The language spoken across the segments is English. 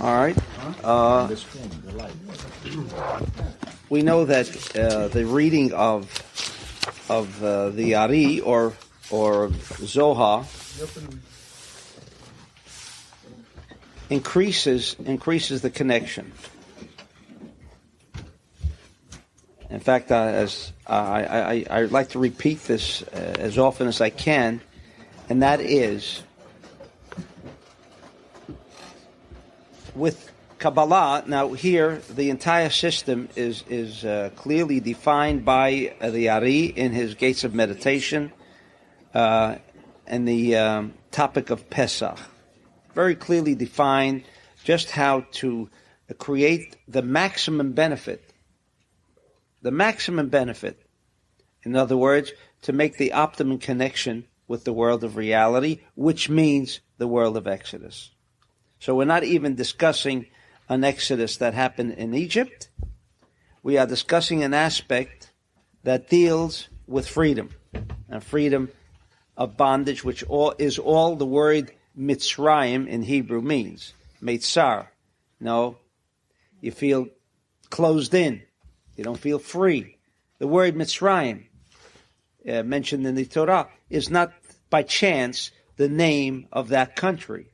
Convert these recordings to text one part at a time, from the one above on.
All right. We know that the reading of the Ari or Zohar increases the connection. In fact, as I like to repeat this as often as I can, and that is, with Kabbalah, now here the entire system is clearly defined by the Ari in his Gates of Meditation and the topic of Pesach. Very clearly defined just how to create the maximum benefit. The maximum benefit. In other words, to make the optimum connection with the world of reality, which means the world of Exodus. So we're not even discussing an Exodus that happened in Egypt. We are discussing an aspect that deals with freedom, and freedom of bondage, which is all the word Mitzrayim in Hebrew means. Meitzar. No, you feel closed in. You don't feel free. The word Mitzrayim, mentioned in the Torah, is not by chance the name of that country.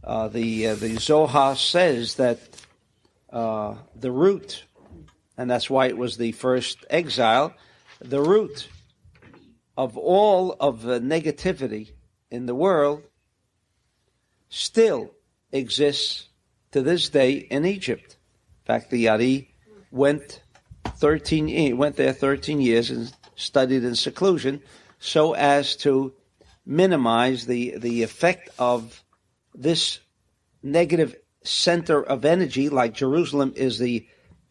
The Zohar says that the root, and that's why it was the first exile, the root of all of the negativity in the world still exists to this day in Egypt. In fact, the Ari went there 13 years and studied in seclusion so as to minimize the effect of this negative center of energy. Like Jerusalem is the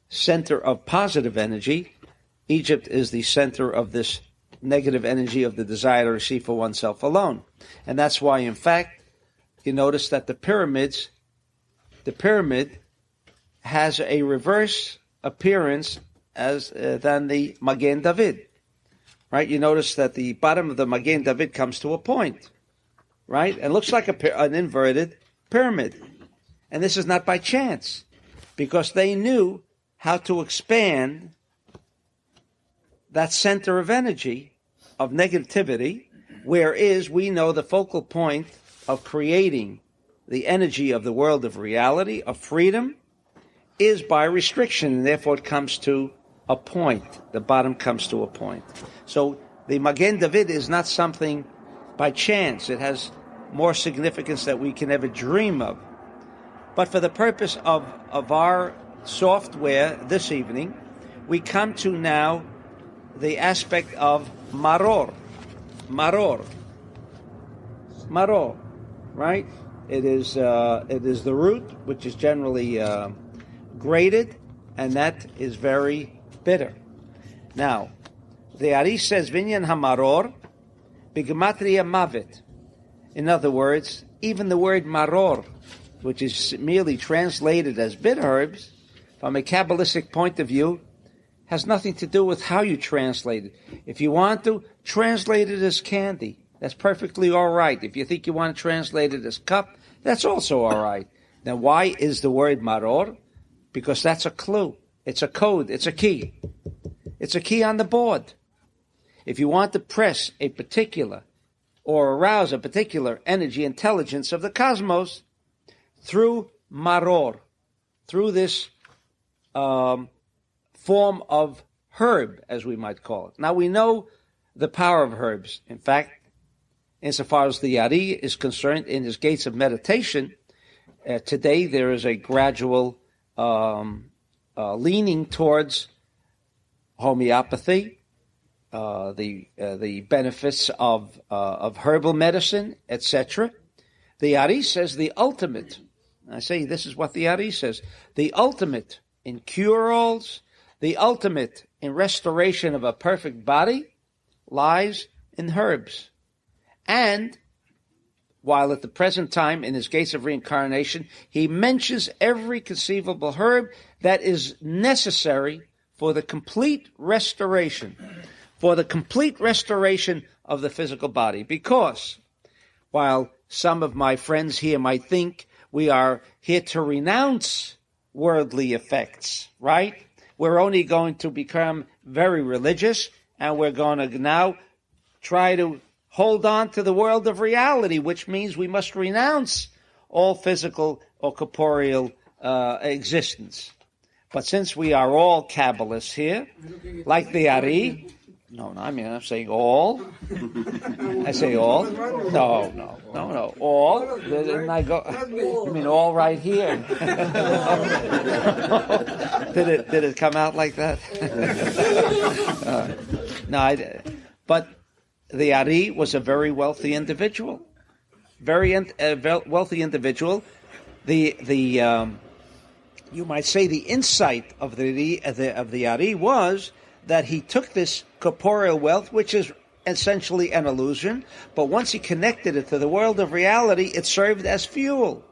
center of positive energy, Egypt is the center of this negative energy of the desire to receive for oneself alone. And that's why, in fact, you notice that the pyramid has a reverse appearance than the Magen David, right? You notice that the bottom of the Magen David comes to a point, right? And looks like an inverted pyramid. And this is not by chance, because they knew how to expand that center of energy, of negativity, whereas we know the focal point of creating the energy of the world of reality, of freedom, is by restriction, and therefore it comes to a point. The bottom comes to a point. So the Magen David is not something by chance. It has more significance that we can ever dream of. But for the purpose of our software this evening, we come to now the aspect of maror, right? It is the root, which is generally grated, and that is very bitter. Now, the Ari says, Vinyan hamaror, b'gematria mavet. In other words, even the word maror, which is merely translated as bitter herbs, from a Kabbalistic point of view, has nothing to do with how you translate it. If you want to, translate it as candy. That's perfectly all right. If you think you want to translate it as cup, that's also all right. Now, why is the word maror? Because that's a clue. It's a code. It's a key. It's a key on the board. If you want to press a particular or arouse a particular energy intelligence of the cosmos through maror, through this form of herb, as we might call it. Now, we know the power of herbs. In fact, insofar as the Ari is concerned in his Gates of Meditation, today there is a gradual leaning towards homeopathy, the benefits of herbal medicine, etc. The Ari says the ultimate, I say this is what the Ari says, the ultimate in cure-alls, the ultimate in restoration of a perfect body lies in herbs. And while at the present time in his Gates of Reincarnation, he mentions every conceivable herb that is necessary for the complete restoration, of the physical body. Because while some of my friends here might think, We are here to renounce worldly effects, right? We're only going to become very religious, and we're going to now try to hold on to the world of reality, which means we must renounce all physical or corporeal existence. But since we are all Kabbalists here, like the Ari, I'm saying all. I say all. No. All. Didn't I go? You mean all right here? Did it come out like that? But the Ari was a very wealthy individual. Wealthy individual. You might say the insight of the Ari was that he took this corporeal wealth, which is essentially an illusion, but once he connected it to the world of reality, it served as fuel.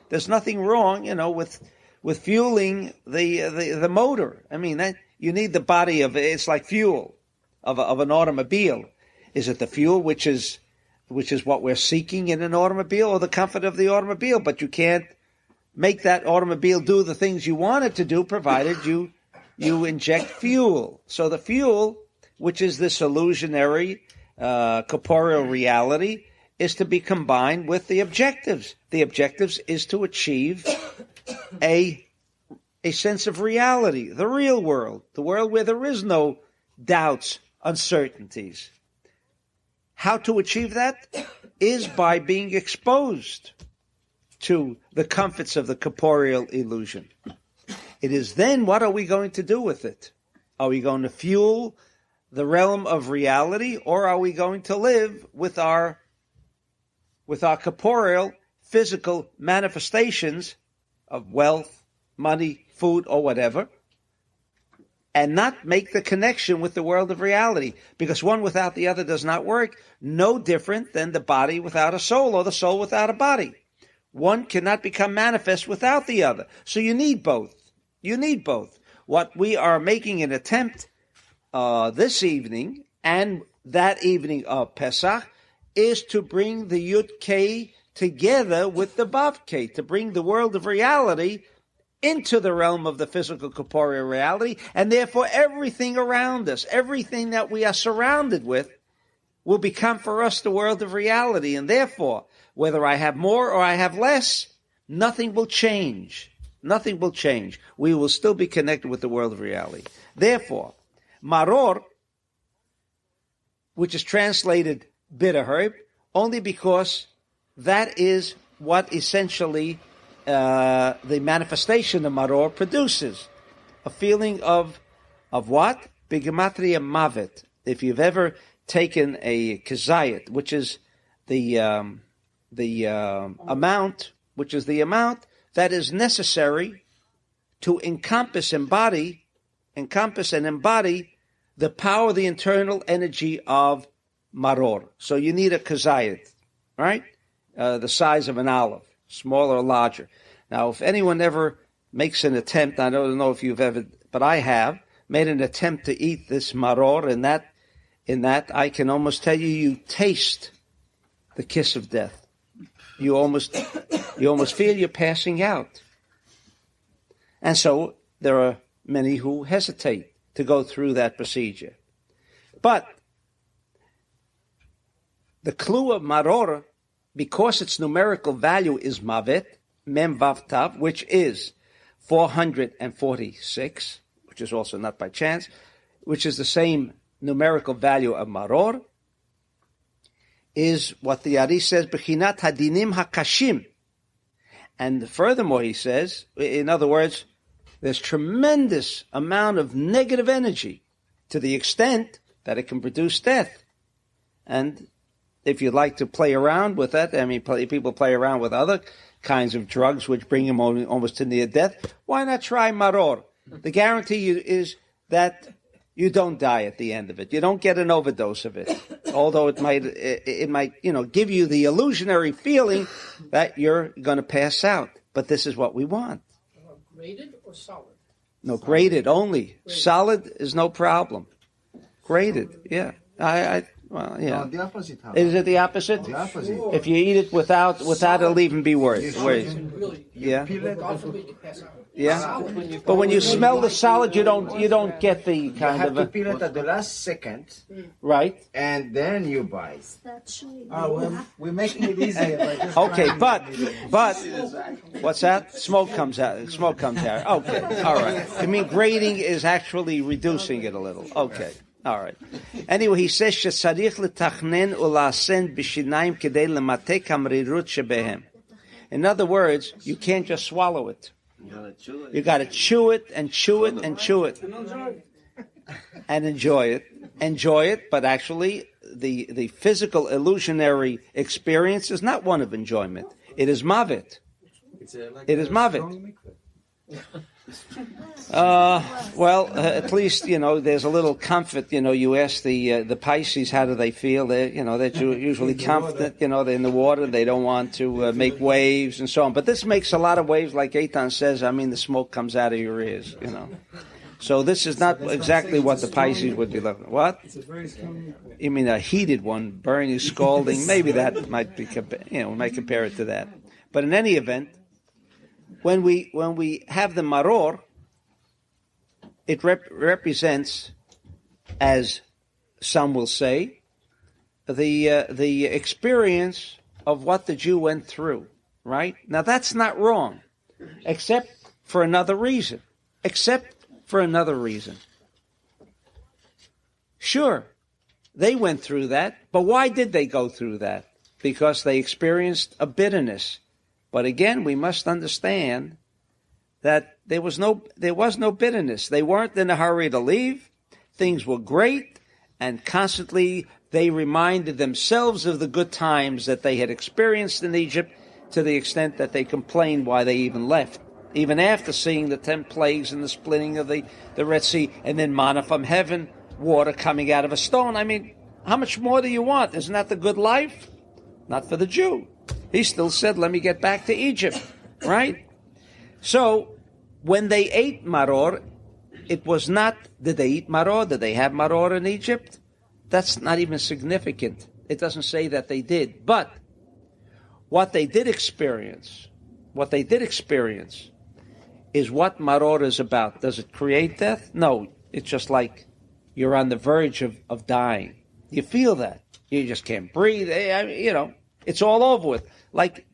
There's nothing wrong, with fueling the motor. I mean, you need the body of it's like fuel of an automobile. Is it the fuel which is what we're seeking in an automobile, or the comfort of the automobile? But you can't make that automobile do the things you want it to do, provided you inject fuel. So the fuel, which is this illusionary corporeal reality, is to be combined with the objectives. The objectives is to achieve a sense of reality, the real world, the world where there is no doubts, uncertainties. How to achieve that is by being exposed to the comforts of the corporeal illusion. It is then, what are we going to do with it? Are we going to fuel the realm of reality, or are we going to live with our corporeal, physical manifestations of wealth, money, food, or whatever, and not make the connection with the world of reality? Because one without the other does not work, no different than the body without a soul, or the soul without a body. One cannot become manifest without the other. So you need both. You need both. What we are making an attempt this evening and that evening of Pesach is to bring the Yud Kei together with the Vav Kei, to bring the world of reality into the realm of the physical corporeal reality, and therefore everything around us, everything that we are surrounded with, will become for us the world of reality. And therefore, whether I have more or I have less, nothing will change. Nothing will change. We will still be connected with the world of reality. Therefore, maror, which is translated bitter herb, only because that is what essentially the manifestation of maror produces. A feeling of what? Bigematria mavet. If you've ever taken a kazayat, which is the amount that is necessary to encompass and embody the power, the internal energy of maror. So you need a kazayat, right? The size of an olive, smaller or larger. Now, if anyone ever makes an attempt, I don't know if you've ever, but I have, made an attempt to eat this maror, in that I can almost tell you taste the kiss of death. You almost feel you're passing out. And so there are many who hesitate to go through that procedure. But the clue of maror, because its numerical value is mavet, mem vav tav, which is 446, which is also not by chance, which is the same numerical value of maror, is what the Ari says, Bechinat hadinim hakashim. And furthermore, he says, in other words, there's tremendous amount of negative energy to the extent that it can produce death. And if you'd like to play around with that, I mean, people play around with other kinds of drugs which bring them almost to near death. Why not try maror? The guarantee is that you don't die at the end of it. You don't get an overdose of it. Although it might, give you the illusionary feeling that you're going to pass out. But this is what we want. Grated or solid? No, grated only. Grated. Solid is no problem. Grated, yeah. Well, yeah. The opposite. Is it the opposite? The opposite. If you eat it without, it'll even be worse. Really, Yeah. God forbid you pass out. Yeah. Solid. But when you smell the solid, you don't get the You kind have of to a, peel it at the last second, right. and then you bite. We're making it easier by just Okay, trying but to- what's that? Smoke comes out. Smoke comes out. Okay, all right. You mean grating is actually reducing it a little? Okay, all right. Anyway, he says shetzarich letachnen ulaasen b'shinayim kedei lematei kamrirut shebehem. In other words, you can't just swallow it. You got to chew it and chew it and chew it and enjoy it. Enjoy it, but actually, the physical illusionary experience is not one of enjoyment. It is mavet. It is mavet. At least, there's a little comfort. You ask the Pisces, how do they feel? They're usually confident. They're in the water. They don't want to make waves and so on. But this makes a lot of waves, like Eitan says. I mean, the smoke comes out of your ears. So this is not exactly what the Pisces would be looking. What? It's a very strong liquid. You mean a heated one, burning, scalding? Maybe that might be. We might compare it to that. But in any event, when we have the maror, it represents, as some will say, the experience of what the Jew went through. Right? Now that's not wrong, except for another reason. Sure, they went through that, but why did they go through that? Because they experienced a bitterness. But again, we must understand that there was no bitterness. They weren't in a hurry to leave. Things were great, and constantly they reminded themselves of the good times that they had experienced in Egypt, to the extent that they complained why they even left. Even after seeing the 10 plagues and the splitting of the Red Sea, and then manna from heaven, water coming out of a stone. I mean, how much more do you want? Isn't that the good life? Not for the Jew. He still said, let me get back to Egypt, right? So, when they ate maror, it was not, did they eat maror? Did they have maror in Egypt? That's not even significant. It doesn't say that they did. But what they did experience is what maror is about. Does it create death? No, it's just like you're on the verge of dying. You feel that. You just can't breathe. It's all over with. Like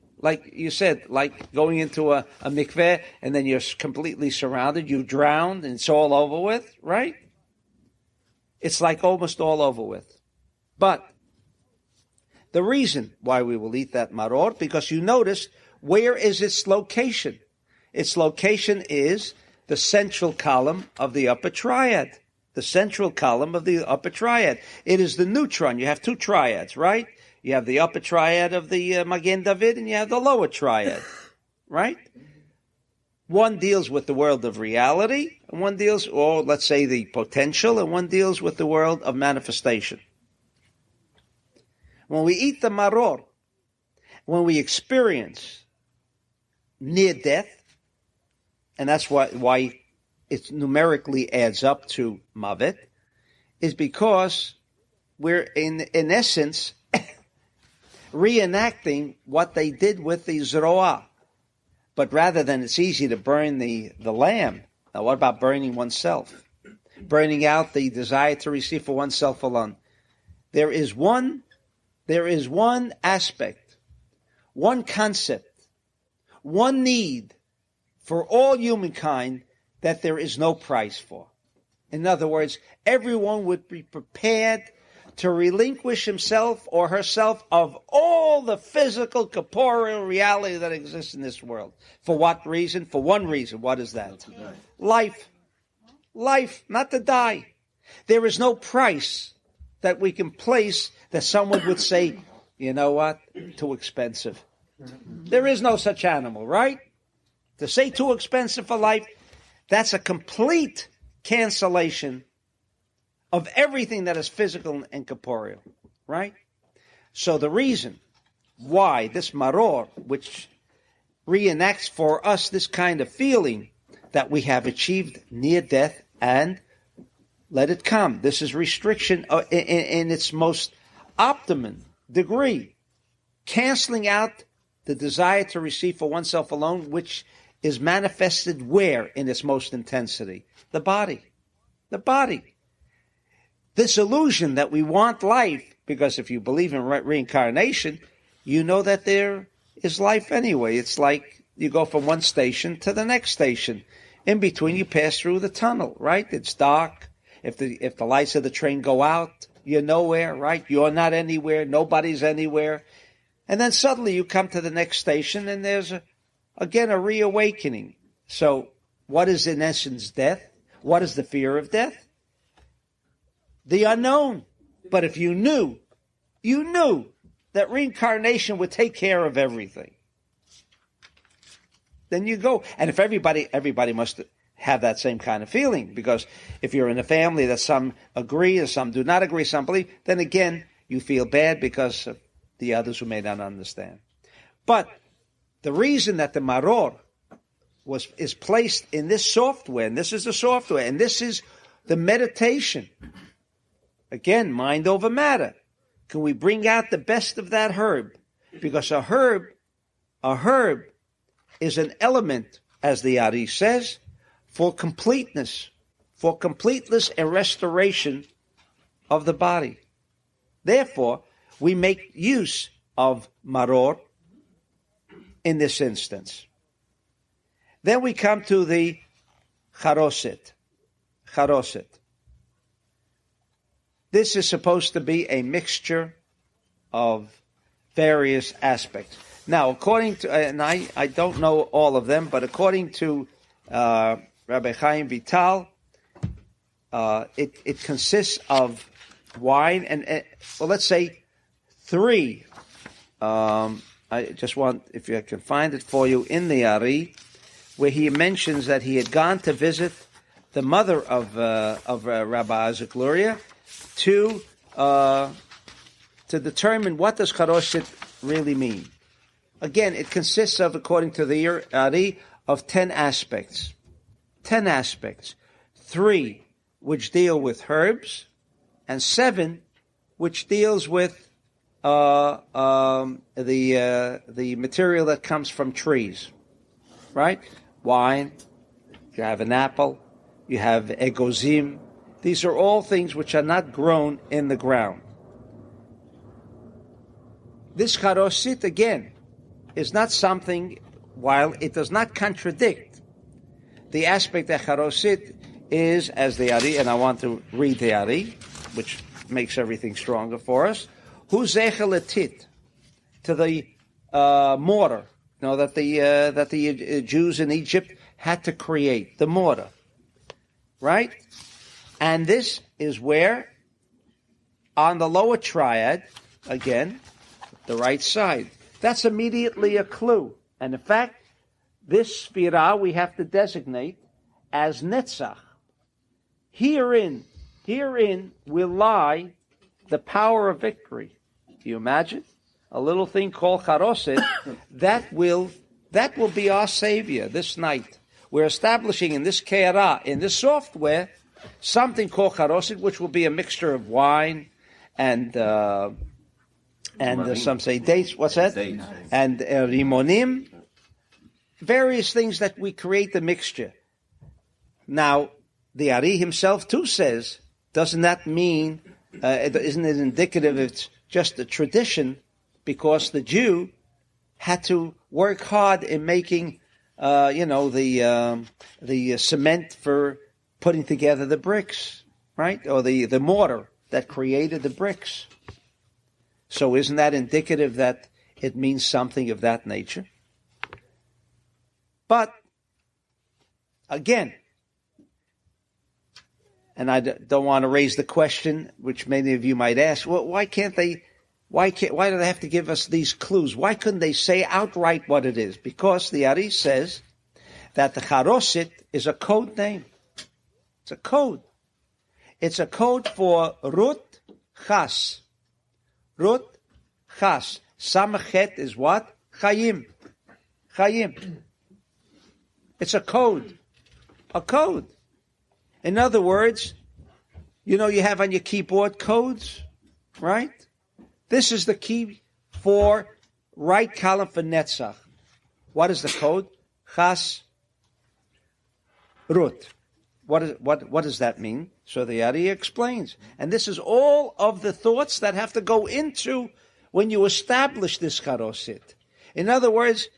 you said, like going into a mikveh and then you're completely surrounded, you drowned and it's all over with, right? It's like almost all over with. But the reason why we will eat that maror, because you notice, where is its location? Its location is the central column of the upper triad. The central column of the upper triad. It is the neutron. You have two triads, right? You have the upper triad of the Magen David, and you have the lower triad, right? One deals with the world of reality, and one deals, or let's say the potential, and one deals with the world of manifestation. When we eat the maror, when we experience near death, and that's why it numerically adds up to mavet, is because we're in essence reenacting what they did with the zroah. But rather than it's easy to burn the lamb, now what about burning oneself? Burning out the desire to receive for oneself alone. There is one aspect, one concept, one need for all humankind that there is no price for. In other words, everyone would be prepared to relinquish himself or herself of all the physical, corporeal reality that exists in this world. For what reason? For one reason. What is that? Life. Life, not to die. There is no price that we can place that someone would say, you know what, too expensive. There is no such animal, right? To say too expensive for life, that's a complete cancellation of everything that is physical and corporeal, right? So the reason why this maror, which reenacts for us this kind of feeling that we have achieved near death and let it come. This is restriction in its most optimum degree, canceling out the desire to receive for oneself alone, which is manifested where in its most intensity? The body. The body. This illusion that we want life, because if you believe in reincarnation, you know that there is life anyway. It's like you go from one station to the next station. In between, you pass through the tunnel, right? It's dark. If the lights of the train go out, you're nowhere, right? You're not anywhere. Nobody's anywhere. And then suddenly you come to the next station and there's, again, a reawakening. So what is in essence death? What is the fear of death? The unknown. But if you knew that reincarnation would take care of everything, then you go. And if everybody must have that same kind of feeling, because if you're in a family that some agree and some do not agree, some believe, then again, you feel bad because of the others who may not understand. But the reason that the maror is placed in this software, and this is the software, and this is the meditation. Again, mind over matter. Can we bring out the best of that herb? Because a herb is an element, as the Ari says, for completeness and restoration of the body. Therefore, we make use of maror in this instance. Then we come to the charoset. This is supposed to be a mixture of various aspects. Now, according to, and I don't know all of them, but according to Rabbi Chaim Vital, it consists of wine and well, let's say 3. I just want, if I can find it for you in the Ari, where he mentions that he had gone to visit the mother of Rabbi Isaac Luria to determine what does charoset really mean. Again, it consists of, according to the Ari, of 10 aspects. 10 aspects. 3 which deal with herbs, and 7 which deals with the material that comes from trees. Right? Wine, you have an apple, you have egozim. These are all things which are not grown in the ground. This charoset, again, is not something, while it does not contradict the aspect that charoset is, as the Ari, and I want to read the Ari, which makes everything stronger for us, hu zecheletit, to the mortar, you know, that the Jews in Egypt had to create, the mortar, right? And this is where, on the lower triad, again, the right side, that's immediately a clue. And in fact, this sphira we have to designate as Netzach. Herein will lie the power of victory. Do you imagine? A little thing called charoset, that will be our savior this night. We're establishing in this ke'ara, in this software, something called charoset, which will be a mixture of wine and some say dates. What's that? Dates. And rimonim. Various things that we create the mixture. Now, the Ari himself too says, doesn't that mean, isn't it indicative it's just a tradition, because the Jew had to work hard in making, the cement for putting together the bricks, right? Or the mortar that created the bricks. So isn't that indicative that it means something of that nature? But, again, and I don't want to raise the question, which many of you might ask, well, why do they have to give us these clues? Why couldn't they say outright what it is? Because the Ari says that the charoset is a code name. It's a code. It's a code for Rut Chas. Rut Chas. Samachet is what? Chayim. Chayim. It's a code. A code. In other words, you know, you have on your keyboard codes, right? This is the key for right column for Netzach. What is the code? Chas Rut. What does that mean? So the Ari explains. And this is all of the thoughts that have to go into when you establish this charoset. In other words,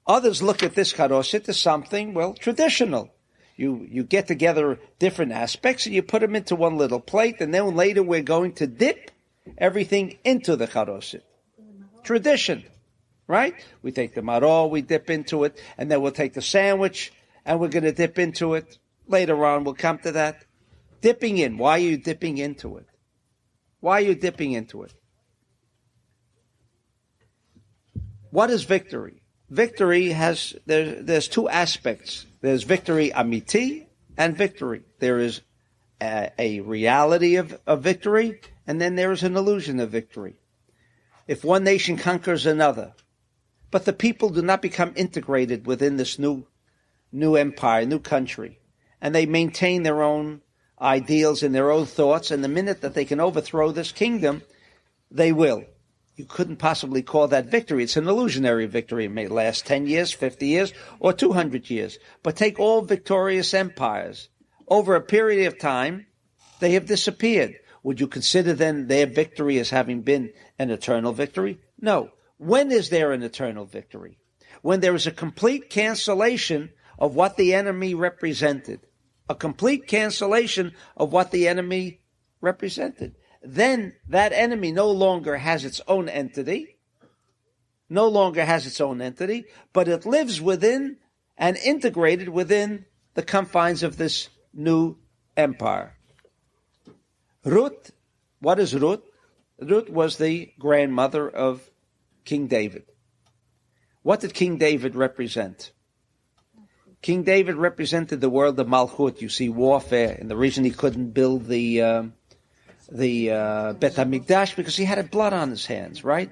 others look at this charoset as something, well, traditional. You get together different aspects and you put them into one little plate, and then later we're going to dip everything into the charoset. Tradition, right? We take the maror, we dip into it, and then we'll take the sandwich and we're going to dip into it. Later on, we'll come to that. Dipping in. Why are you dipping into it? Why are you dipping into it? What is victory? Victory has, there's two aspects. There's victory amiti and victory. There is a reality of victory, and then there is an illusion of victory. If one nation conquers another, but the people do not become integrated within this new empire, new country, and they maintain their own ideals and their own thoughts, and the minute that they can overthrow this kingdom, they will. You couldn't possibly call that victory. It's an illusionary victory. It may last 10 years, 50 years, or 200 years. But take all victorious empires. Over a period of time, they have disappeared. Would you consider then their victory as having been an eternal victory? No. When is there an eternal victory? When there is a complete cancellation of what the enemy represented. A complete cancellation of what the enemy represented. Then that enemy no longer has its own entity, but it lives within and integrated within the confines of this new empire. Ruth, what is Ruth? Ruth was the grandmother of King David. What did King David represent? King David represented the world of Malchut. You see warfare, and the reason he couldn't build the Bet HaMikdash, because he had blood on his hands, right?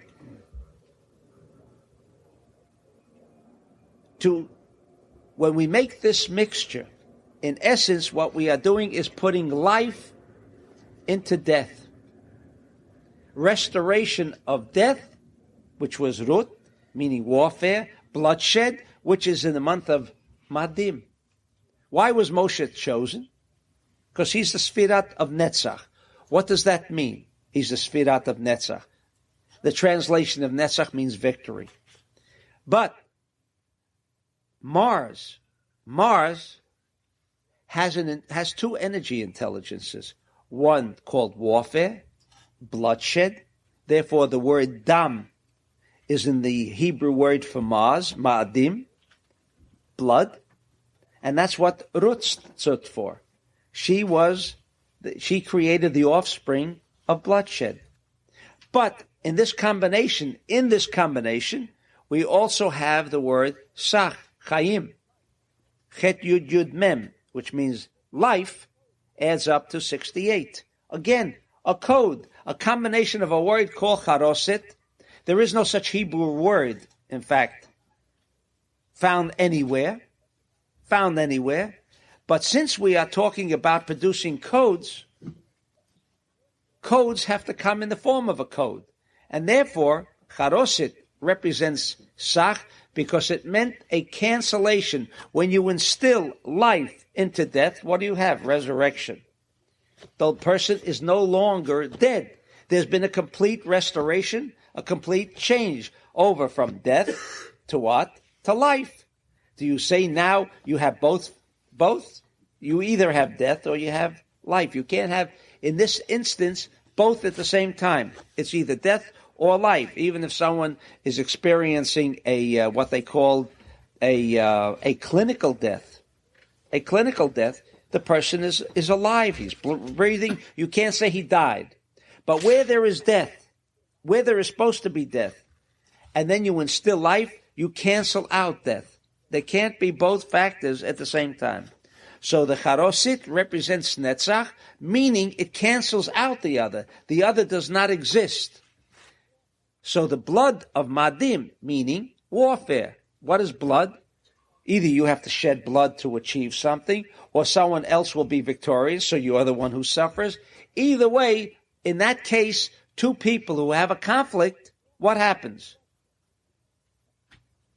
When we make this mixture, in essence, what we are doing is putting life into death. Restoration of death, which was Ruth, meaning warfare, bloodshed, which is in the month of Madim. Why was Moshe chosen? Because he's the Sfirat of Netzach. What does that mean? He's the Sfirat of Netzach. The translation of Netzach means victory. But Mars has two energy intelligences. One called warfare, bloodshed. Therefore, the word dam is in the Hebrew word for Mars, ma'adim, blood. And that's what Ruth stood for. She created the offspring of bloodshed. But in this combination, we also have the word sach, chayim, chet yud yud mem, which means life, adds up to 68. Again, a code, a combination of a word called charoset. There is no such Hebrew word, in fact, found anywhere. But since we are talking about producing codes have to come in the form of a code. And therefore, charoset represents sach because it meant a cancellation. When you instill life into death, what do you have? Resurrection. The person is no longer dead. There's been a complete restoration, a complete change over from death to what? To life. Do you say now you have both? You either have death or you have life. You can't have, in this instance, both at the same time. It's either death or life. Even if someone is experiencing what they call a clinical death. A clinical death, the person is alive. He's breathing. You can't say he died. But where there is death, where there is supposed to be death, and then you instill life, you cancel out death. There can't be both factors at the same time. So the charoset represents netzach, meaning it cancels out the other. The other does not exist. So the blood of madim, meaning warfare. What is blood? Either you have to shed blood to achieve something, or someone else will be victorious, so you are the one who suffers. Either way, in that case, two people who have a conflict, what happens?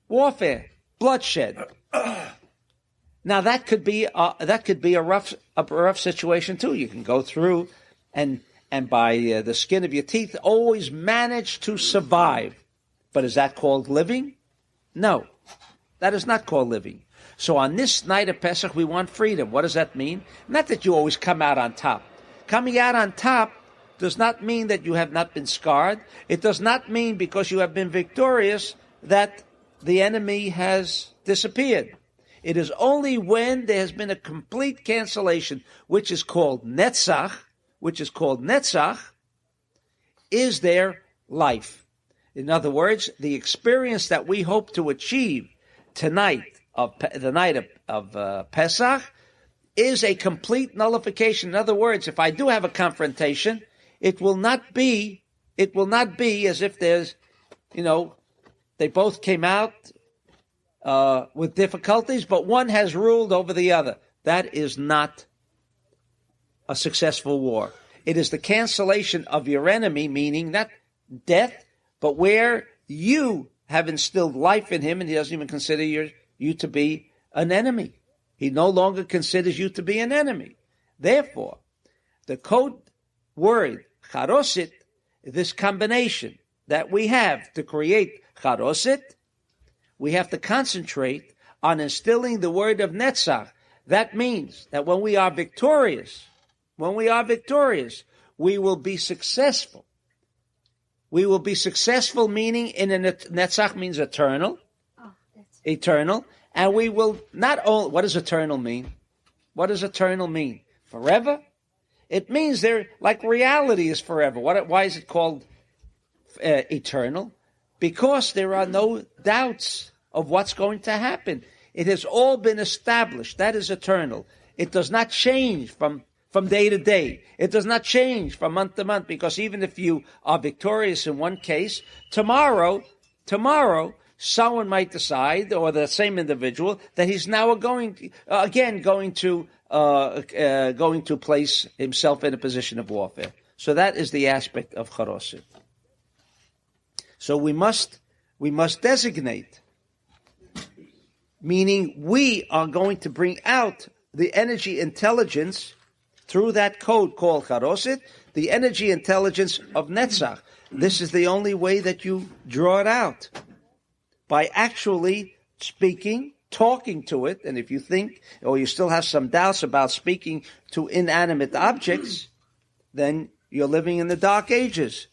Warfare, bloodshed. Now that could be a rough situation too. You can go through and by the skin of your teeth always manage to survive. But is that called living? No, that is not called living. So on this night of Pesach, we want freedom. What does that mean? Not that you always come out on top. Coming out on top does not mean that you have not been scarred. It does not mean because you have been victorious that the enemy has disappeared. It is only when there has been a complete cancellation, which is called netzach, is there life. In other words, the experience that we hope to achieve tonight, the night of Pesach, is a complete nullification. In other words, if I do have a confrontation, it will not be as if there's, they both came out with difficulties, but one has ruled over the other. That is not a successful war. It is the cancellation of your enemy, meaning not death, but where you have instilled life in him and he doesn't even consider you to be an enemy. He no longer considers you to be an enemy. Therefore, the code word, charoset, this combination that we have to create charoset, we have to concentrate on instilling the word of netzach. That means that when we are victorious, we will be successful. We will be successful, meaning netzach means eternal. Eternal. And we will not only, what does eternal mean? What does eternal mean? Forever? It means like reality is forever. Why is it called eternal? Because there are no doubts of what's going to happen. It has all been established. That is eternal. It does not change from day to day. It does not change from month to month, because even if you are victorious in one case, tomorrow, someone might decide, or the same individual, that he's now going to place himself in a position of warfare. So that is the aspect of charoset. So we must designate, meaning we are going to bring out the energy intelligence through that code called charoset, the energy intelligence of netzach. This is the only way that you draw it out, by actually speaking, talking to it. And if you think, or you still have some doubts about speaking to inanimate objects, then you're living in the dark ages.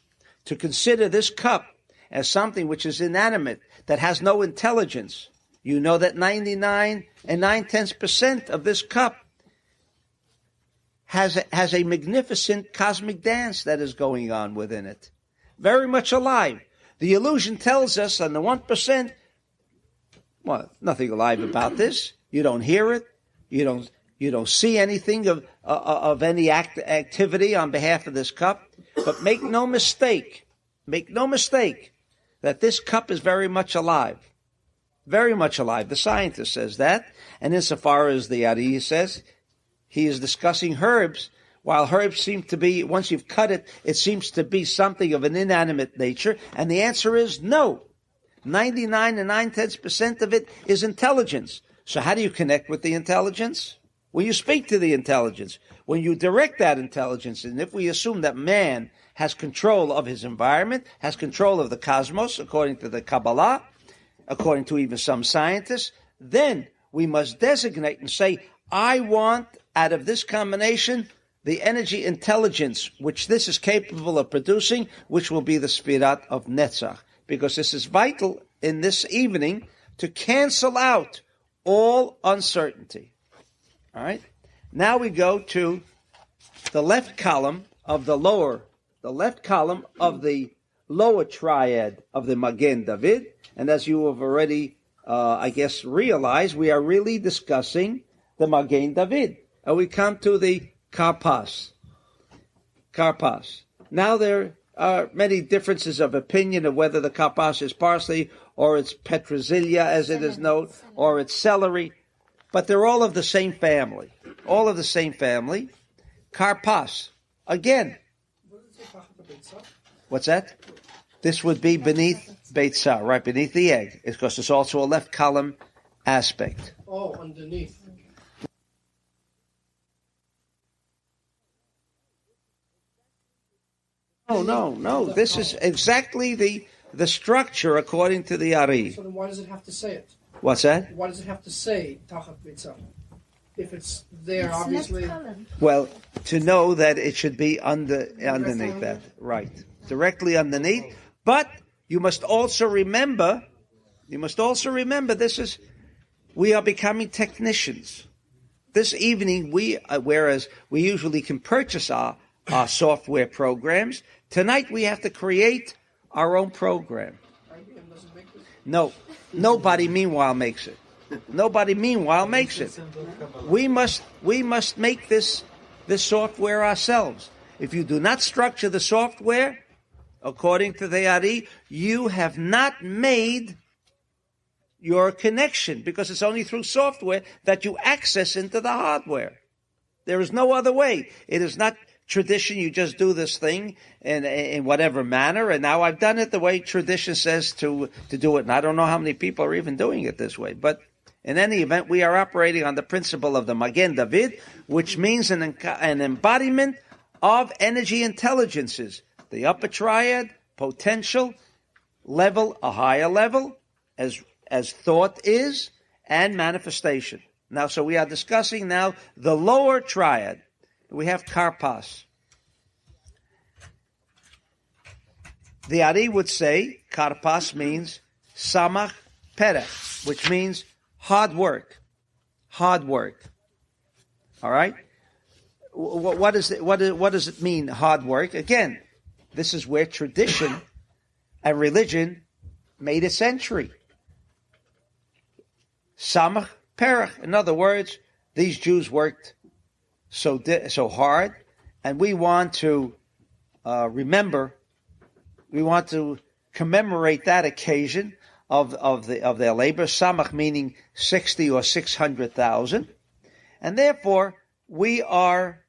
To consider this cup as something which is inanimate, that has no intelligence, you know that 99 9/10% of this cup has a magnificent cosmic dance that is going on within it. Very much alive. The illusion tells us on the 1%, well, nothing alive about this. You don't hear it. You don't see anything of any activity on behalf of this cup. But make no mistake that this cup is very much alive. Very much alive. The scientist says that. And insofar as the Ari says, he is discussing herbs, while herbs seem to be, once you've cut it, it seems to be something of an inanimate nature. And the answer is no. 99 9/10% of it is intelligence. So how do you connect with the intelligence? When you speak to the intelligence, when you direct that intelligence, and if we assume that man has control of his environment, has control of the cosmos, according to the Kabbalah, according to even some scientists, then we must designate and say, I want, out of this combination, the energy intelligence which this is capable of producing, which will be the Sfirat of Netzach. Because this is vital in this evening to cancel out all uncertainty. All right? Now we go to the left column of the lower triad of the Magen David. And as you have already, realized, we are really discussing the Magen David. And we come to the Karpas. Now there are many differences of opinion of whether the Karpas is parsley or it's petrozilia, as it is known, or it's celery. But they're all of the same family. Karpas. Again. What's that? This would be beneath Beitzah, right beneath the egg, because there's also a left column aspect. Oh, underneath. No. This is exactly the structure according to the Ari. So then why does it have to say it? What's that? Why does it have to say Tachat Beitzah? If it's there, obviously. Well, to know that it should be underneath that, right, directly underneath. But you must also remember. We are becoming technicians. This evening, whereas we usually can purchase our software programs, tonight we have to create our own program. IBM doesn't make this. No, nobody meanwhile makes it. We must make this software ourselves. If you do not structure the software according to the Ari, you have not made your connection, because it's only through software that you access into the hardware. There is no other way. It is not tradition. You just do this thing in whatever manner, and now I've done it the way tradition says to do it. And I don't know how many people are even doing it this way. But in any event, we are operating on the principle of the Magen David, which means an embodiment of energy intelligences. The upper triad, potential, level, a higher level, as thought is, and manifestation. Now, so we are discussing now the lower triad. We have karpas. The Ari would say karpas means samach perech, which means hard work. All right? What does it mean, hard work? Again, this is where tradition and religion made its entry. Samach perech. In other words, these Jews worked so hard, and we want to remember. We want to commemorate that occasion of their labor. Samach meaning 60 or 600,000, and therefore we are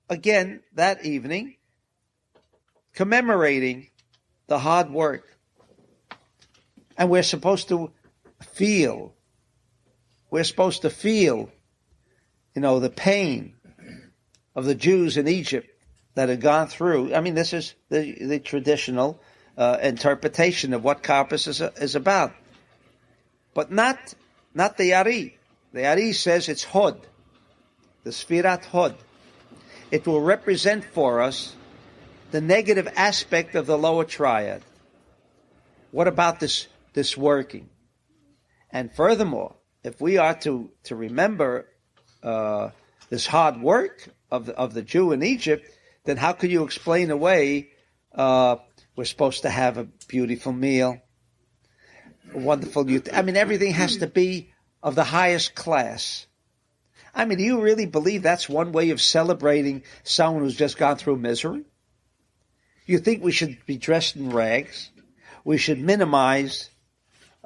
again that evening commemorating the hard work, and we're supposed to feel. We're supposed to feel, the pain of the Jews in Egypt that had gone through. I mean, this is the traditional interpretation of what karpas is about. But not the Ari. The Ari says it's Hod, the Sfirat Hod. It will represent for us the negative aspect of the lower triad. What about this working? And furthermore, if we are to remember this hard work of the Jew in Egypt, then how could you explain away we're supposed to have a beautiful meal, a wonderful youth? I mean, everything has to be of the highest class. I mean, do you really believe that's one way of celebrating someone who's just gone through misery? You think we should be dressed in rags? We should minimize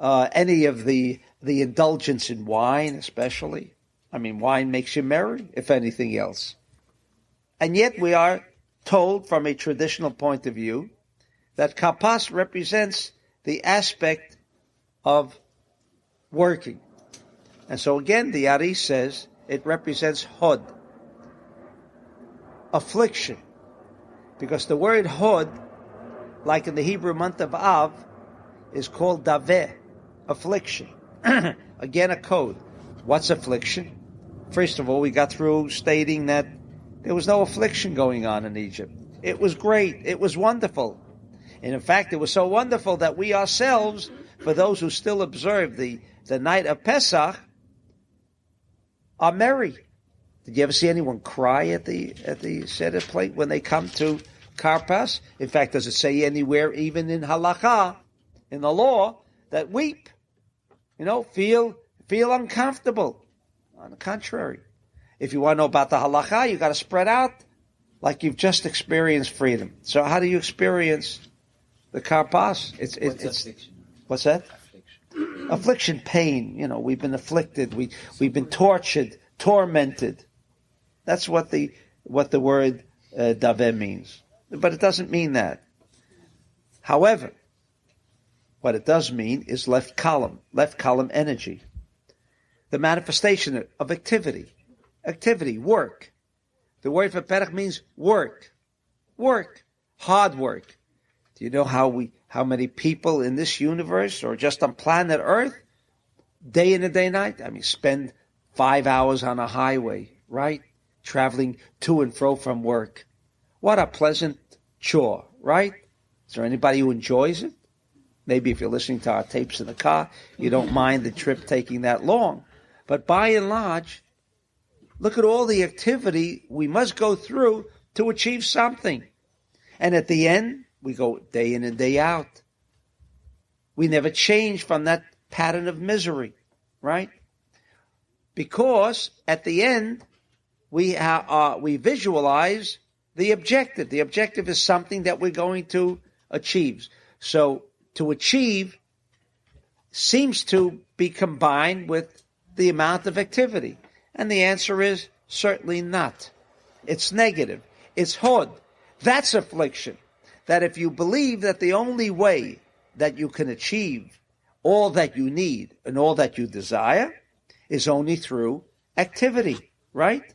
any of the indulgence in wine, especially. I mean, wine makes you merry, if anything else. And yet we are told from a traditional point of view that karpas represents the aspect of working. And so again, the Ari says it represents hod, affliction. Because the word hod, like in the Hebrew month of Av, is called daveh, affliction. Again, a code. What's affliction? First of all, we got through stating that there was no affliction going on in Egypt. It was great. It was wonderful. And in fact, it was so wonderful that we ourselves, for those who still observe the night of Pesach, are merry. Did you ever see anyone cry at the Seder plate when they come to karpas? In fact, does it say anywhere, even in halakha, in the law, that weep? Feel uncomfortable. On the contrary, if you want to know about the halakha, you got to spread out like you've just experienced freedom. So how do you experience the karpas? It's affliction? What's that? Affliction, pain. We've been afflicted. We've been tortured, tormented. That's what the word daveh means. But it doesn't mean that. However, what it does mean is left column energy. The manifestation of activity, work. The word for Pesach means work, hard work. Do you know how many people in this universe or just on planet Earth, day in and day night, spend 5 hours on a highway, right? Traveling to and fro from work. What a pleasant chore, right? Is there anybody who enjoys it? Maybe if you're listening to our tapes in the car, you don't mind the trip taking that long. But by and large, look at all the activity we must go through to achieve something. And at the end, we go day in and day out. We never change from that pattern of misery, right? Because at the end, we visualize the objective. The objective is something that we're going to achieve. So to achieve seems to be combined with the amount of activity. And the answer is certainly not. It's negative. It's hod. That's affliction. That if you believe that the only way that you can achieve all that you need and all that you desire is only through activity, right?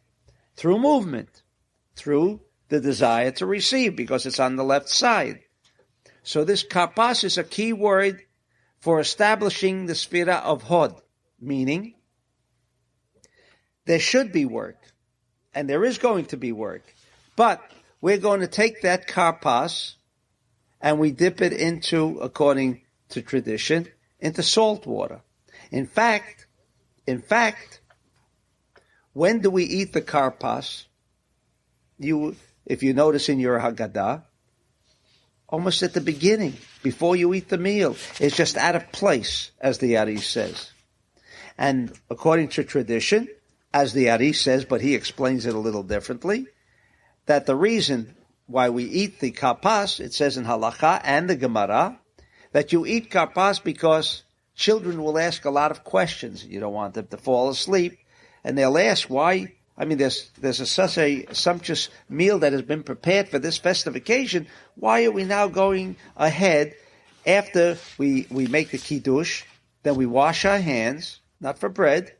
Through movement, through the desire to receive, because it's on the left side. So this karpas is a key word for establishing the sphira of hod, meaning there should be work, and there is going to be work, but we're going to take that karpas and we dip it into, according to tradition, into salt water. In fact, when do we eat the karpas? If you notice in your Haggadah, almost at the beginning, before you eat the meal. It's just out of place, as the Ari says. And according to tradition, as the Ari says, but he explains it a little differently, that the reason why we eat the karpas, it says in Halakha and the Gemara, that you eat karpas because children will ask a lot of questions. You don't want them to fall asleep. And they'll ask why. There's such a sumptuous meal that has been prepared for this festive occasion. Why are we now going ahead after we make the kiddush? Then we wash our hands, not for bread.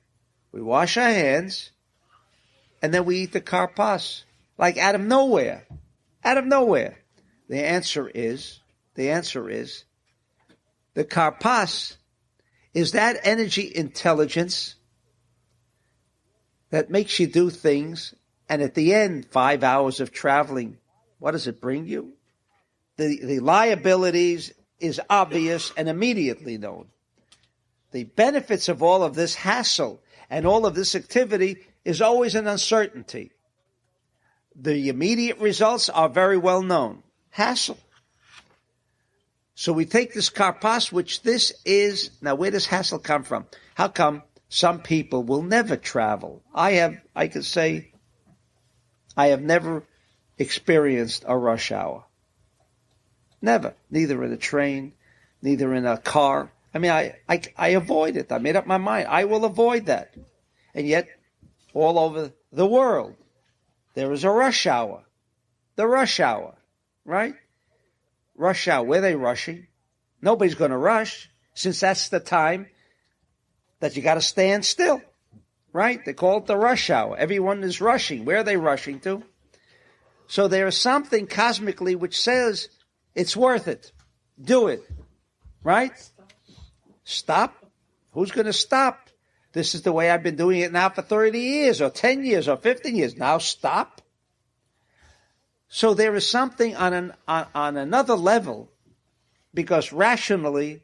We wash our hands, and then we eat the karpas, like out of nowhere. Out of nowhere. The answer is, the karpas is that energy intelligence that makes you do things, and at the end, 5 hours of traveling, what does it bring you? The liabilities is obvious and immediately known. The benefits of all of this hassle and all of this activity is always an uncertainty. The immediate results are very well known. Hassle. So we take this karpas, which this is, now where does hassle come from? How come some people will never travel? I can say, I have never experienced a rush hour. Never. Neither in a train, neither in a car. I avoid it. I made up my mind. I will avoid that. And yet, all over the world, there is a rush hour. The rush hour, right? Rush hour. Where are they rushing? Nobody's going to rush, since that's the time that you got to stand still, right? They call it the rush hour. Everyone is rushing. Where are they rushing to? So there is something cosmically which says it's worth it. Do it, right? Stop. Who's going to stop? This is the way I've been doing it now for 30 years or 10 years or 15 years. Now stop. So there is something on another level, because rationally,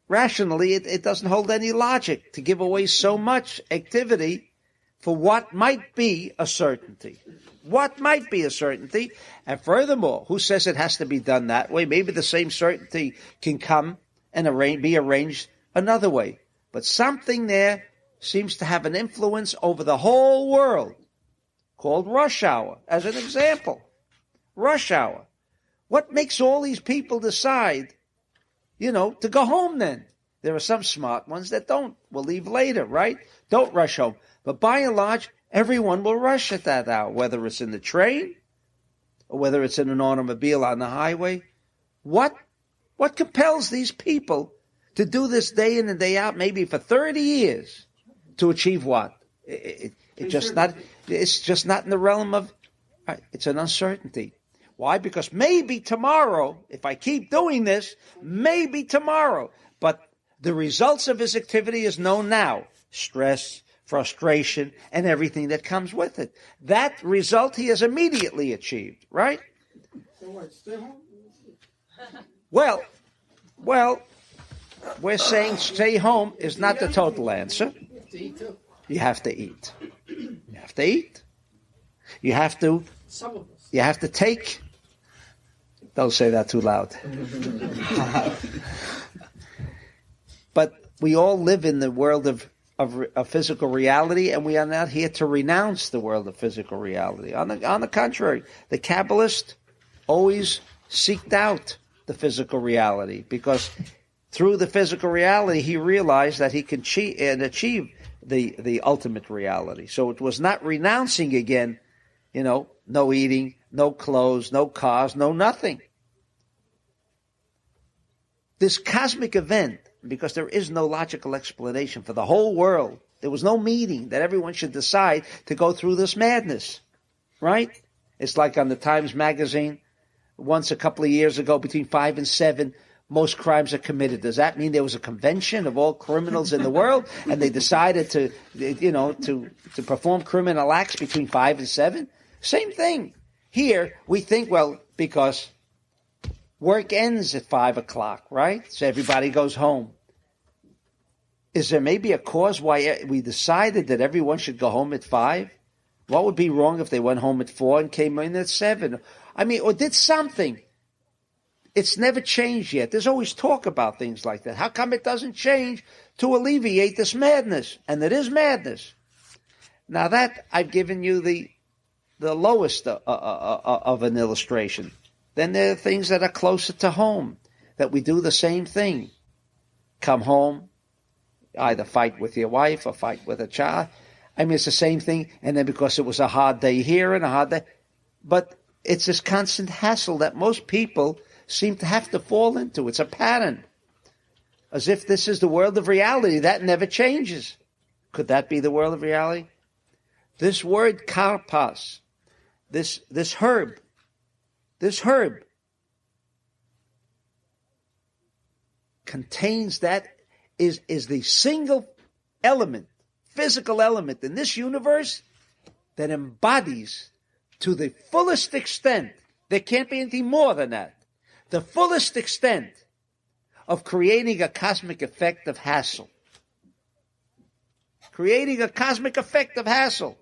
it doesn't hold any logic to give away so much activity for what might be a certainty. What might be a certainty. And furthermore, who says it has to be done that way? Maybe the same certainty can come and be arranged another way. But something there seems to have an influence over the whole world, called rush hour, as an example. Rush hour. What makes all these people decide, to go home then? There are some smart ones that don't. Will leave later, right? Don't rush home. But by and large, everyone will rush at that hour, whether it's in the train or whether it's in an automobile on the highway. What What compels these people to do this day in and day out, maybe for 30 years, to achieve what? It's just not in the realm of, it's an uncertainty. Why? Because maybe tomorrow, if I keep doing this, maybe tomorrow. But the results of his activity is known now. Stress, frustration, and everything that comes with it. That result he has immediately achieved, right? So what, stay home? Well, we're saying stay home is not the total answer. To eat too. You have to eat. You have to eat. You have to. Some of us. You have to take. Don't say that too loud. But we all live in the world of physical reality, and we are not here to renounce the world of physical reality. On the contrary, the Kabbalist always seeked out the physical reality, because through the physical reality he realized that he can achieve the ultimate reality. So it was not renouncing again, no eating, no clothes, no cars, no nothing. This cosmic event, because there is no logical explanation for the whole world, there was no meeting that everyone should decide to go through this madness, right? It's like on the Times Magazine, once a couple of years ago, between 5 and 7, most crimes are committed. Does that mean there was a convention of all criminals in the world, and they decided to perform criminal acts between 5 and 7? Same thing. Here, we think, well, because work ends at 5 o'clock, right? So everybody goes home. Is there maybe a cause why we decided that everyone should go home at 5? What would be wrong if they went home at 4 and came in at 7? Or did something. It's never changed yet. There's always talk about things like that. How come it doesn't change to alleviate this madness? And it is madness. Now that, I've given you the lowest of an illustration. Then there are things that are closer to home, that we do the same thing. Come home, either fight with your wife or fight with a child. It's the same thing. And then because it was a hard day here and a hard day. But it's this constant hassle that most people seem to have to fall into. It's a pattern. As if this is the world of reality. That never changes. Could that be the world of reality? This word karpas, this herb, contains that, is the single element, physical element in this universe that embodies to the fullest extent, there can't be anything more than that, the fullest extent of creating a cosmic effect of hassle. Creating a cosmic effect of hassle.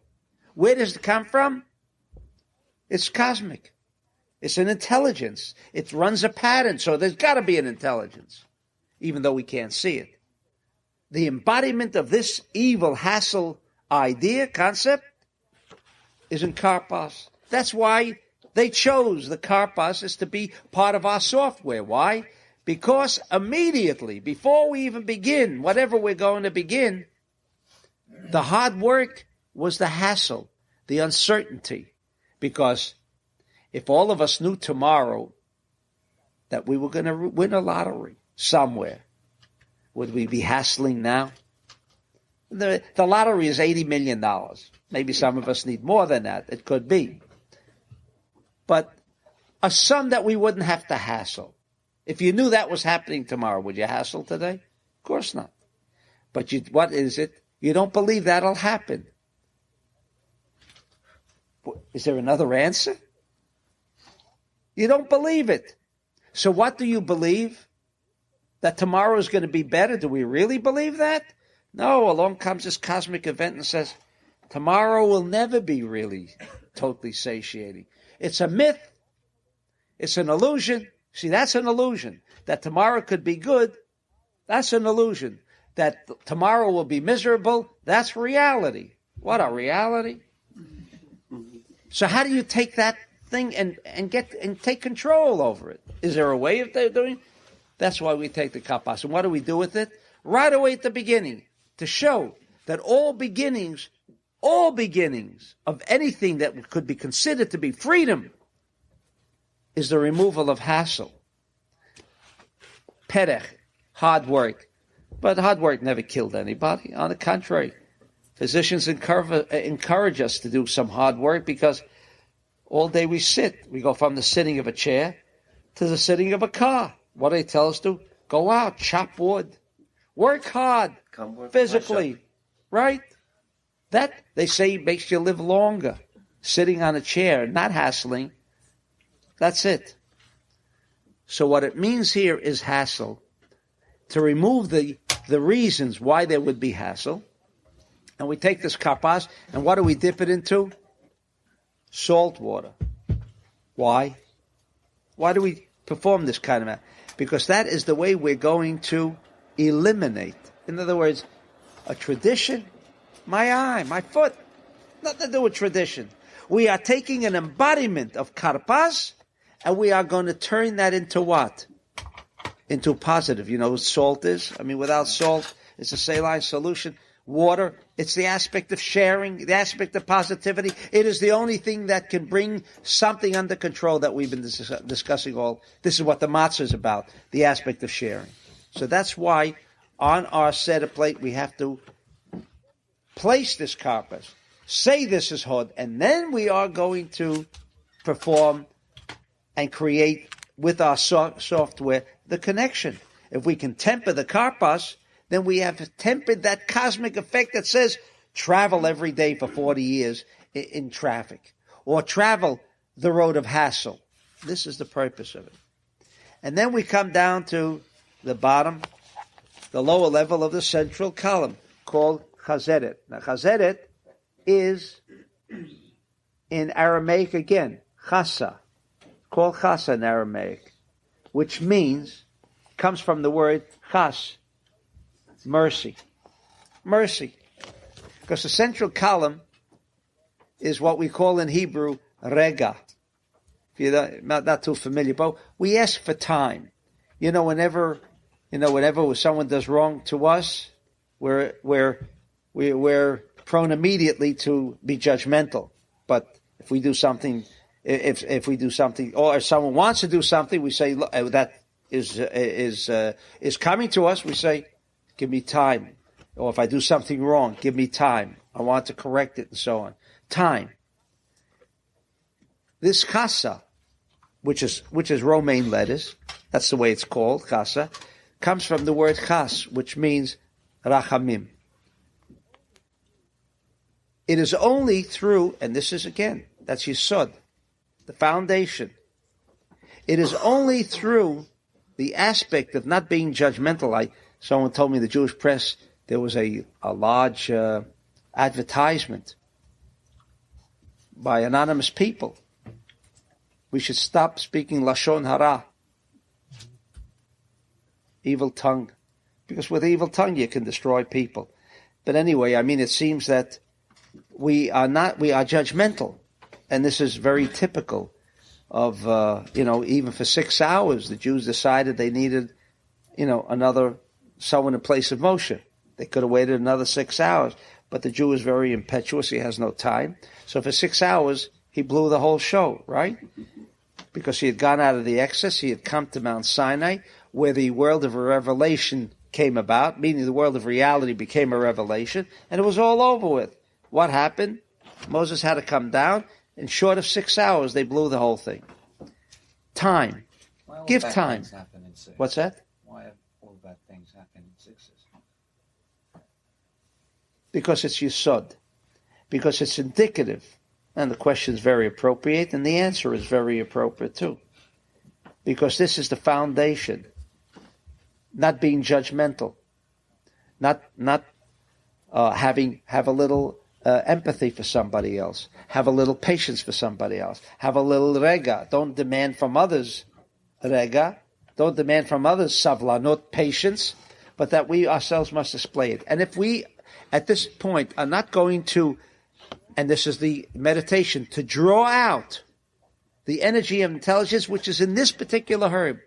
Where does it come from? It's cosmic. It's an intelligence. It runs a pattern, so there's got to be an intelligence, even though we can't see it. The embodiment of this evil hassle idea, concept, is in karpas. That's why they chose the karpas as to be part of our software. Why? Because immediately, before we even begin, whatever we're going to begin, the hard work was the hassle, the uncertainty. Because if all of us knew tomorrow that we were going to win a lottery somewhere, would we be hassling now? The lottery is $80 million. Maybe some of us need more than that. It could be. But a sum that we wouldn't have to hassle. If you knew that was happening tomorrow, would you hassle today? Of course not. But what is it? You don't believe that'll happen. Is there another answer? You don't believe it. So what do you believe? That tomorrow is going to be better? Do we really believe that? No, along comes this cosmic event and says, tomorrow will never be really totally satiating. It's a myth. It's an illusion. See, that's an illusion. That tomorrow could be good, that's an illusion. That tomorrow will be miserable, that's reality. What a reality. So how do you take that thing and take control over it? Is there a way of doing it? That's why we take the kapas. And what do we do with it? Right away at the beginning, to show that all beginnings of anything that could be considered to be freedom is the removal of hassle. Perech, hard work. But hard work never killed anybody. On the contrary, physicians encourage us to do some hard work because all day we sit. We go from the sitting of a chair to the sitting of a car. What do they tell us to? Go out, chop wood, work hard, physically, right? That, they say, makes you live longer. Sitting on a chair, not hassling. That's it. So what it means here is hassle. To remove the reasons why there would be hassle. And we take this karpas, and what do we dip it into? Salt water. Why? Why do we perform this kind of act? Because that is the way we're going to eliminate. In other words, a tradition, my eye, my foot, nothing to do with tradition. We are taking an embodiment of karpas, and we are going to turn that into what? Into positive. You know what salt is? I mean, without salt, it's a saline solution. Water, it's the aspect of sharing, the aspect of positivity. It is the only thing that can bring something under control that we've been discussing all. This is what the matzah is about, the aspect of sharing. So that's why on our Seder plate we have to place this karpas, say this is hod, and then we are going to perform and create with our software the connection. If we can temper the karpas, then we have tempered that cosmic effect that says travel every day for 40 years in traffic, or travel the road of hassle. This is the purpose of it. And then we come down to the bottom, the lower level of the central column, called chazeret. Now chazeret is in Aramaic again, chasa, called chasa in Aramaic, which means, comes from the word chas, mercy. Mercy. Because the central column is what we call in Hebrew rega. If you're not too familiar, but we ask for time. Whenever someone does wrong to us, we're prone immediately to be judgmental. But if we do something, if we do something, or if someone wants to do something, we say that is coming to us. We say, give me time. Or if I do something wrong, give me time. I want to correct it and so on. Time. This chasa, which is Romaine letters, that's the way it's called, chasa, comes from the word chas, which means rachamim. It is only through, and this is again, that's yesod, the foundation. It is only through the aspect of not being judgmental. Someone told me the Jewish press, there was a large advertisement by anonymous people. We should stop speaking lashon hara, evil tongue, because with evil tongue you can destroy people. But anyway, it seems that we are judgmental, and this is very typical of even for 6 hours the Jews decided they needed someone in place of Moshe. They could have waited another 6 hours, but the Jew is very impetuous. He has no time. So for 6 hours, he blew the whole show, right? Because he had gone out of the excess. He had come to Mount Sinai, where the world of revelation came about, meaning the world of reality became a revelation, and it was all over with. What happened? Moses had to come down, and short of 6 hours, they blew the whole thing. Time. Give time. What's that? Why have all bad things happen in sixes? Because it's yesod. Because it's indicative. And the question is very appropriate, and the answer is very appropriate too. Because this is the foundation. Not being judgmental. Not have a little empathy for somebody else. Have a little patience for somebody else. Have a little rega. Don't demand from others rega. Don't demand from others savlanut, patience, but that we ourselves must display it. And if we, at this point, are not going to, and this is the meditation, to draw out the energy of intelligence, which is in this particular herb,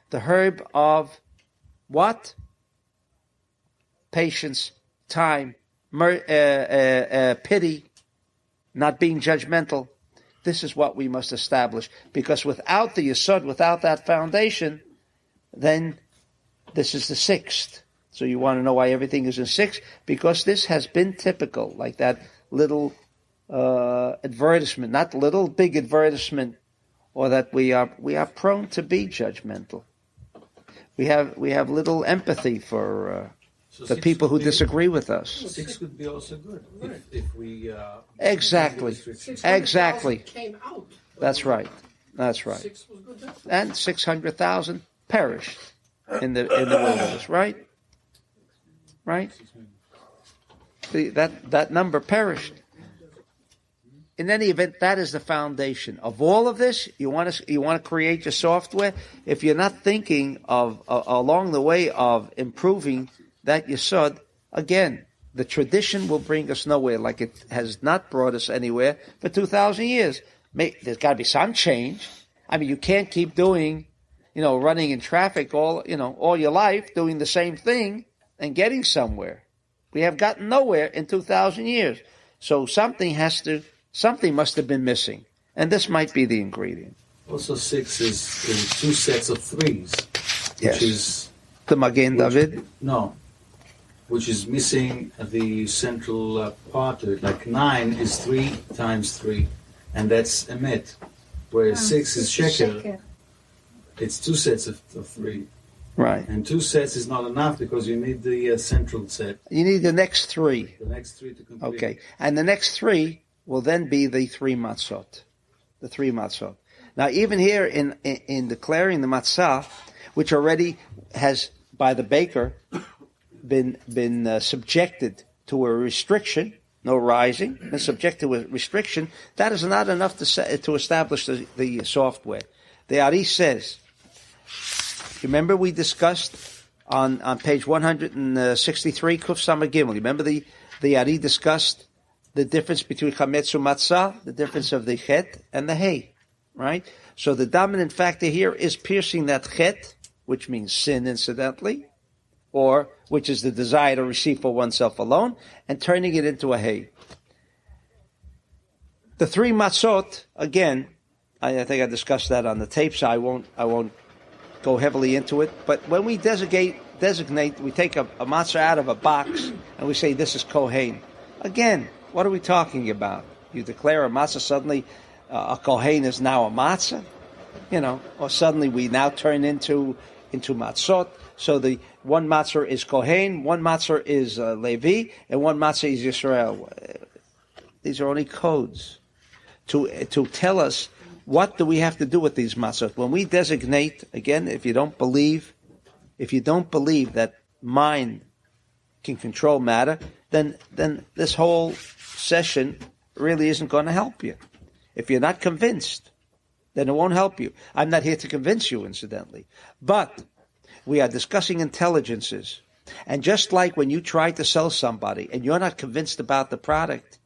the herb of what? Patience, time, pity, not being judgmental. This is what we must establish, because without the yesod, without that foundation, then this is the sixth. So you want to know why everything is in six? Because this has been typical, like that little advertisement, not little, big advertisement, or that we are prone to be judgmental. We have little empathy for the people who disagree with us. 6 could be also good if we Exactly. 600,000 came out. That's right. 6 was good. That's And 600,000 perished in the wilderness. Right. That number perished. In any event, that is the foundation of all of this. You want to create your software. If you're not thinking of along the way of improving that yesod, again, the tradition will bring us nowhere, like it has not brought us anywhere for 2,000 years. There's got to be some change. I mean, you can't keep doing, running in traffic all your life, doing the same thing and getting somewhere. We have gotten nowhere in 2,000 years. So something must have been missing. And this might be the ingredient. Also 6 is in 2 sets of 3s. Yes. Which is The Magen David? No. Which is missing the central part of it. Like 9 is 3 times 3. And that's emet. Whereas 6 is sheker. It's 2 sets of 3. Right. And 2 sets is not enough because you need the central set. You need the next 3. The next 3 to complete. Okay. And the next 3 will then be the 3 matzot. The 3 matzot. Now, even here in declaring the matzah, which already has, by the baker, been subjected to a restriction, no rising, and subject to a restriction, that is not enough to establish the software. The Ari says, remember we discussed on page 163, Kuf Samar Gimel, remember the Ari discussed the difference between chametz and matzah, the difference of the chet and the hay, right? So the dominant factor here is piercing that chet, which means sin incidentally, or which is the desire to receive for oneself alone, and turning it into a hay. The 3 matzot, again, I think I discussed that on the tape, so I won't go heavily into it. But when we designate, we take a matzah out of a box and we say this is kohen. Again, what are we talking about? You declare a matzah, suddenly a kohen is now a matzah, or suddenly we now turn into matzot. So the one matzah is kohen, one matzah is Levi, and one matzah is Yisrael. These are only codes to tell us what do we have to do with these matzot. When we designate, again, if you don't believe that mind can control matter, then this whole session really isn't going to help you. If you're not convinced, then it won't help you. I'm not here to convince you, incidentally. But we are discussing intelligences. And just like when you try to sell somebody and you're not convinced about the product,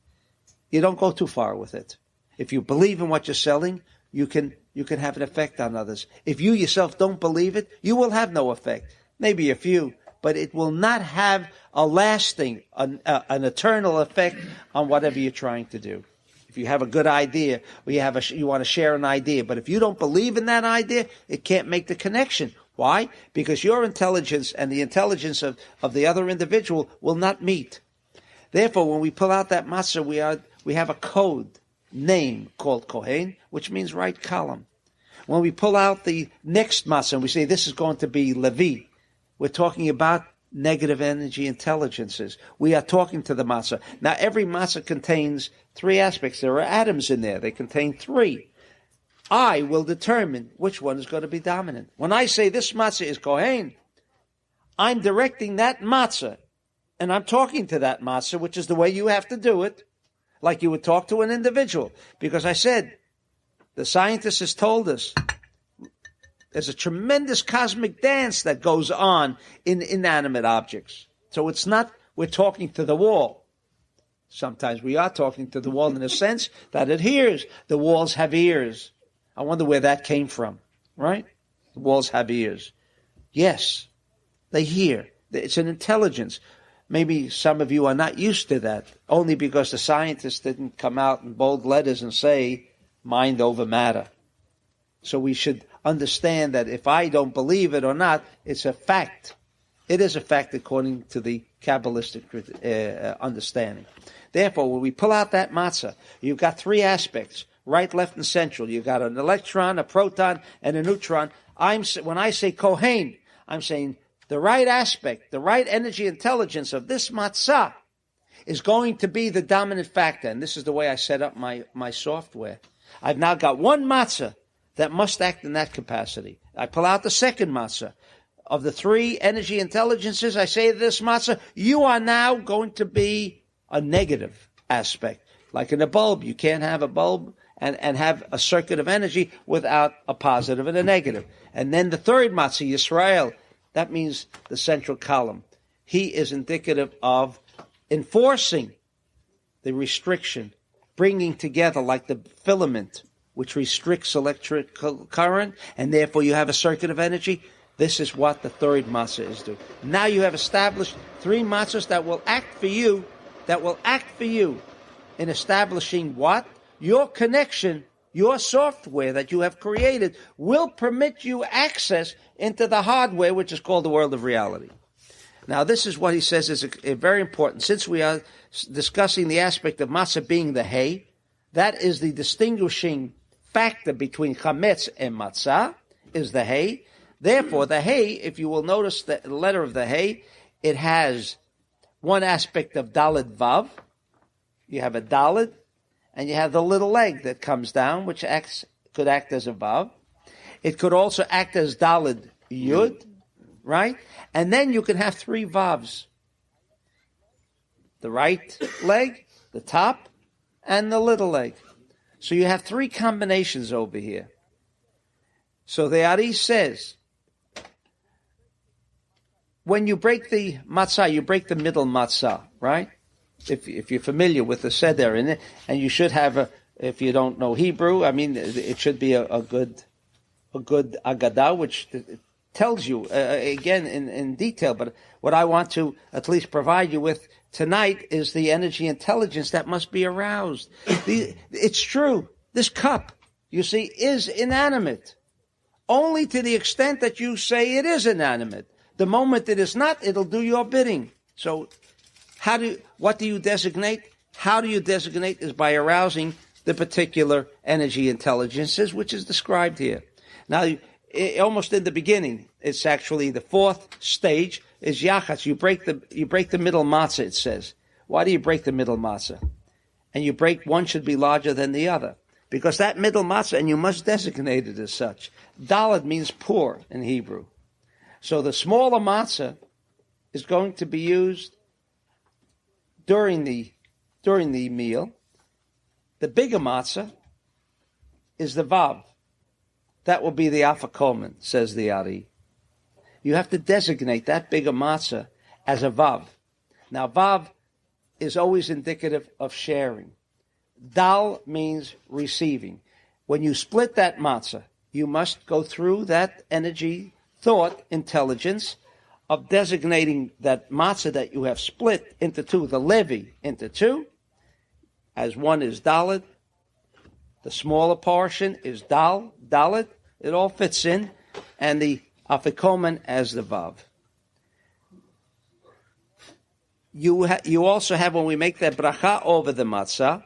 you don't go too far with it. If you believe in what you're selling, you can have an effect on others. If you yourself don't believe it, you will have no effect. Maybe a few, but it will not have a lasting, an eternal effect on whatever you're trying to do. If you have a good idea, or you want to share an idea, but if you don't believe in that idea, it can't make the connection. Why? Because your intelligence and the intelligence of the other individual will not meet. Therefore, when we pull out that matzah, we have a code name called Kohen, which means right column. When we pull out the next matzah and we say this is going to be Levi, we're talking about negative energy intelligences. We are talking to the matzah. Now, every matzah contains 3 aspects. There are atoms in there. They contain 3. I will determine which one is going to be dominant. When I say this matzah is Kohen, I'm directing that matzah, and I'm talking to that matzah, which is the way you have to do it, like you would talk to an individual. Because I said, the scientist has told us, there's a tremendous cosmic dance that goes on in inanimate objects. So it's not we're talking to the wall. Sometimes we are talking to the wall in a sense that it hears. The walls have ears. I wonder where that came from, right? The walls have ears. Yes, they hear. It's an intelligence. Maybe some of you are not used to that, only because the scientists didn't come out in bold letters and say, mind over matter. So we should understand that if I don't believe it or not, it's a fact. It is a fact according to the Kabbalistic understanding. Therefore, when we pull out that matzah, you've got three aspects, right, left, and central. You've got an electron, a proton, and a neutron. When I say Kohen, I'm saying the right aspect, the right energy intelligence of this matzah is going to be the dominant factor. And this is the way I set up my software. I've now got one matzah that must act in that capacity. I pull out the second matzah. Of the three energy intelligences, I say to this matzah, you are now going to be a negative aspect. Like in a bulb, you can't have a bulb and have a circuit of energy without a positive and a negative. And then the third matzah, Yisrael, that means the central column. He is indicative of enforcing the restriction, bringing together like the filament, which restricts electrical current, and therefore you have a circuit of energy. This is what the third matzah is doing. Now you have established three matzahs that will act for you, in establishing what? Your connection, your software that you have created will permit you access into the hardware, which is called the world of reality. Now, this is what he says is very important. Since we are discussing the aspect of matzah being the hay, that is the distinguishing factor between chametz and matzah, is the hay. Therefore, the hay, if you will notice the letter of the hay, it has one aspect of Daled Vav. You have a Daled, and you have the little leg that comes down, which could act as a Vav. It could also act as Daled Yud, right? And then you can have three Vavs. The right leg, the top, and the little leg. So you have three combinations over here. So the Ari says, when you break the matzah, you break the middle matzah, right? If you're familiar with the seder in it, and you should have if you don't know Hebrew, I mean, it should be a good Haggadah, which tells you, again, in detail, but what I want to at least provide you with tonight is the energy intelligence that must be aroused. It's true. This cup, you see, is inanimate. Only to the extent that you say it is inanimate. The moment it is not, it'll do your bidding. So what do you designate? How do you designate is by arousing the particular energy intelligences, which is described here. Now, almost in the beginning, it's actually the fourth stage is yachatz. You break the middle matzah, it says. Why do you break the middle matzah? And one should be larger than the other. Because that middle matzah, and you must designate it as such. Daled means poor in Hebrew. So the smaller matzah is going to be used during the meal. The bigger matzah is the vav. That will be the afikomen, says the Ari. You have to designate that bigger matzah as a vav. Now, vav is always indicative of sharing. Dal means receiving. When you split that matzah, you must go through that energy, thought, intelligence of designating that matzah that you have split into two, the levi into two, as one is daled, the smaller portion is dalet, it all fits in, and the afikomen as the vav. You also have, when we make that bracha over the matzah,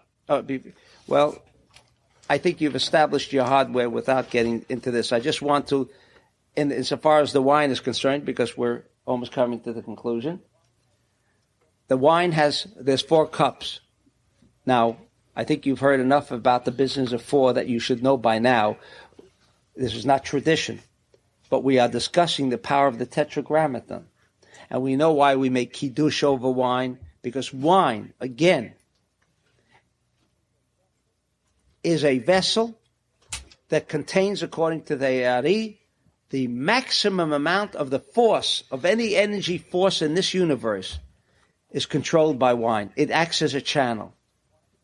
I think you've established your hardware without getting into this. I just want to, insofar as the wine is concerned, because we're almost coming to the conclusion, the wine there's 4 cups. Now, I think you've heard enough about the business of 4 that you should know by now. This is not tradition, but we are discussing the power of the tetragrammaton. And we know why we make kiddush over wine, because wine, again, is a vessel that contains, according to the Ari, the maximum amount of the force, of any energy force in this universe, is controlled by wine. It acts as a channel.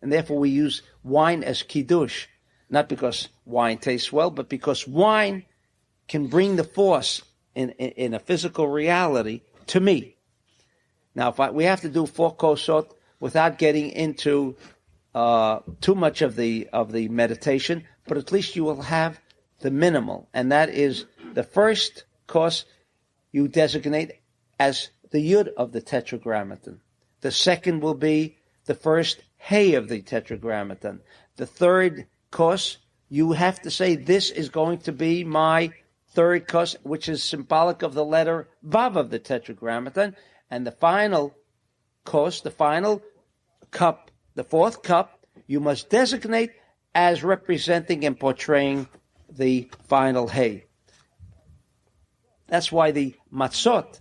And therefore we use wine as kiddush, not because wine tastes well, but because wine can bring the force in a physical reality to me. Now, we have to do 4 kosot without getting into too much of the meditation, but at least you will have the minimal, and that is the first course you designate as the yud of the tetragrammaton. The second will be the first hey of the tetragrammaton. The third course, you have to say, this is going to be my third course, which is symbolic of the letter vav of the tetragrammaton. And the final course, the final cup, the fourth cup, you must designate as representing and portraying the final hey. That's why the matzot